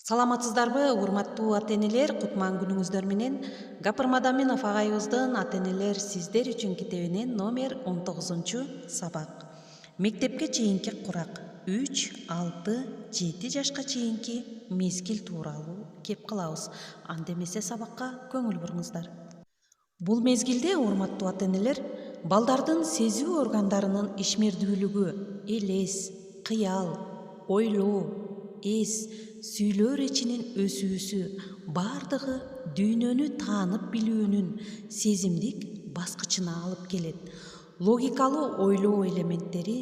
Саламатсыздарбы, урматтуу ата-энелер, кутман күнүңүздөр менен. Гапыр Мадаминов агайыбыздын ата-энелер сиздер үчүн китебинен номер 19 сабак. Мектепке чейинки курак 3-6-7 жашка чейинки мезгил тууралуу кеп калабыз. Анда эмесе сабакка көңүл буруңуздар. Бул мезгилде, урматтуу ата-энелер, балдардын сезүү органдарынын ишмердүүлүгү, элес, кыял, ойлоо, эс, сүйлөө речинин өсүүсү бардыгы дүйнөнү таанып билүүнүн сезимдик баскычына алып келет. Логикалуу ойлоо элементтери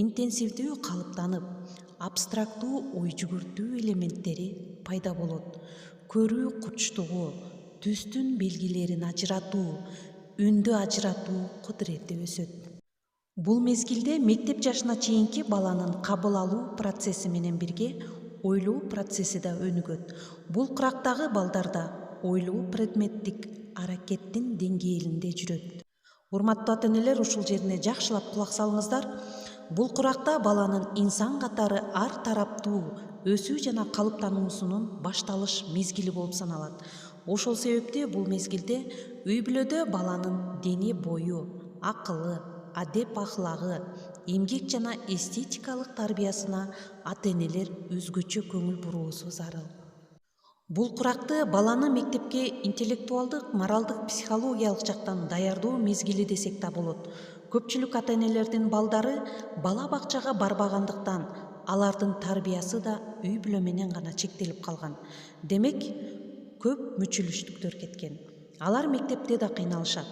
интенсивдүү калыптанып, абстрактуу ой жүгүртүү элементтери пайда болот. Көрүү кучтугу, түстүн белгилерин ажыратуу, үндү ажыратуу кудурети өсөт. Бул мезгилде мектеп жашына чейинки баланын кабыл алуу процесси менен бирге ойлоо процесси да өнүгөт. Бул курактагы балдарда ойлоо предметтик аракеттин деңгээлинде жүрөт. Урматтуу ата-энелер, ушул жерине жакшылап кулак салыңыздар. Бул куракта баланын инсан катары ар тараптуу өсүү жана калыптануусунун башталыш мезгили болуп саналат. Ошол себептен бул мезгилде үй бүлөдө баланын дене бою, акылы, адеп ахлагы, эмгек жана эстетикалык тарбиясына ата-энелер өзгөчө көңүл буруусу зарыл. Бул куракты баланы мектепке интеллектуалдык, моралдык, психологиялык жактан даярдоо мезгили десек да болот. Көпчүлүк ата-энелердин балдары бала бакчага барбагандыктан алардын тарбиясы да үй бүлө менен гана чектелип калган. Демек, көп мүчүлүштүктөр кеткен. Алар мектепте да кыйналышат,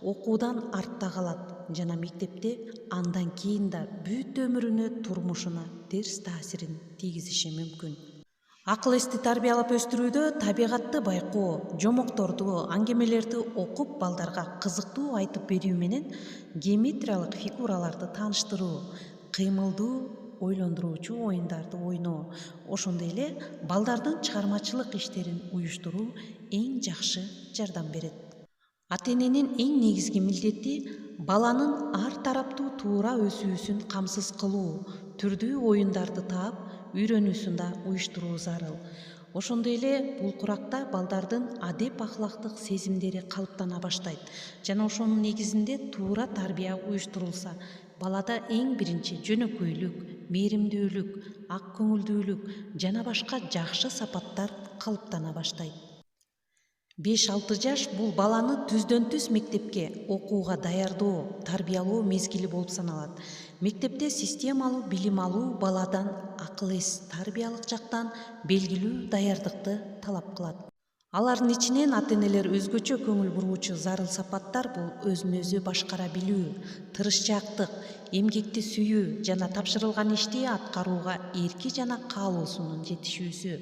окуудан артта калат жана мектепте андан кийин да бүт өмүрүнө, турмушуна терс таасирин тийгизиши мүмкүн. Акыл эсти тарбиялап өстүрүүдө табигатты байкоо, жомокторду, аңгемелерди окуп балдарга кызыктуу айтып берүү менен геометриялык фигураларды тааныштыруу, кыймылдуу, ойлондуруучу оюндарды ойноо, ошондой эле балдардын чыгармачылык иштерин уюштуруу эң жакшы жардам берет. Ата-эненин эң негизги милдети баланын ар тараптуу туура өсүүсүн камсыз кылуу, түрдүү оюндарды таап, үйрөнүүсүн да уюштуруу зарыл. Ошондой эле бул куракта балдардын адеп ахлактык сезимдери калыптана баштайт жана ошонун негизинде туура тарбия уюштурулса, балада эң биринчи жөнөкөйлүк, мээримдүүлүк, ак көңүлдүүлүк жана башка жакшы сапаттар калыптана баштайт. 5-6 жаш бул баланы түздөн-түз мектепке, окууга даярдоо, тарбиялоо мезгили болуп саналат. Мектепте системалуу билим алуу баладан акыл эс, тарбиялык жактан белгилүү даярдыкты талап кылат. Алардын ичинен ата-энелер өзгөчө көңүл буруучу зарыл сапаттар бул өзүн өзү башкара билүү, тырышчаактык, эмгекти сүйүү жана тапшырылган ишти аткарууга эрки жана каалоосунун жетишүүсү,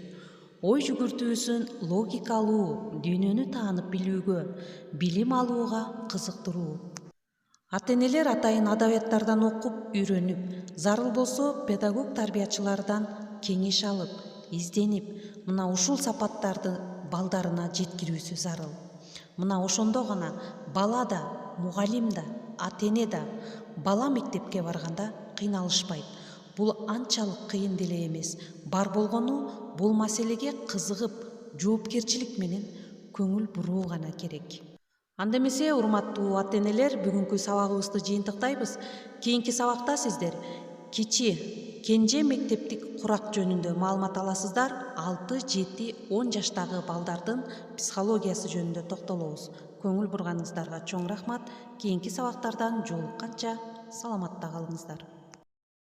ой жүгүртүүсүн логикалуу, дүйнөнү таанып билүүгө, билим алууга кызыктыруу. Ата-энелер атайын адабияттардан окуп, үйрөнүп, зарыл болсо педагог тарбиячылардан кеңеш алып, изденип, мына ушул сапаттарды балдарына жеткирүүсү зарыл. Мына ошондо гана бала да, мугалим да, ата-эне да бала мектепке барганда кыйналышпайт. Бул анчалык кыйын деле эмес. Бар болгону бул маселеге кызыгып, жоопкерчилик менен көңүл буруу гана керек. Анда эмесе, урматтуу ата-энелер, бүгүнкү сабагыбызды жыйынтыктайбыз. Кийинки сабакта сиздер кенже мектептик курак жөнүндө маалымат аласыздар. 6-7-10 жаштагы балдардын психологиясы жөнүндө токтолобуз. Көңүл бурганыңыздарга чоң рахмат. Кийинки сабактардан жолукканча саламатта калыңыздар.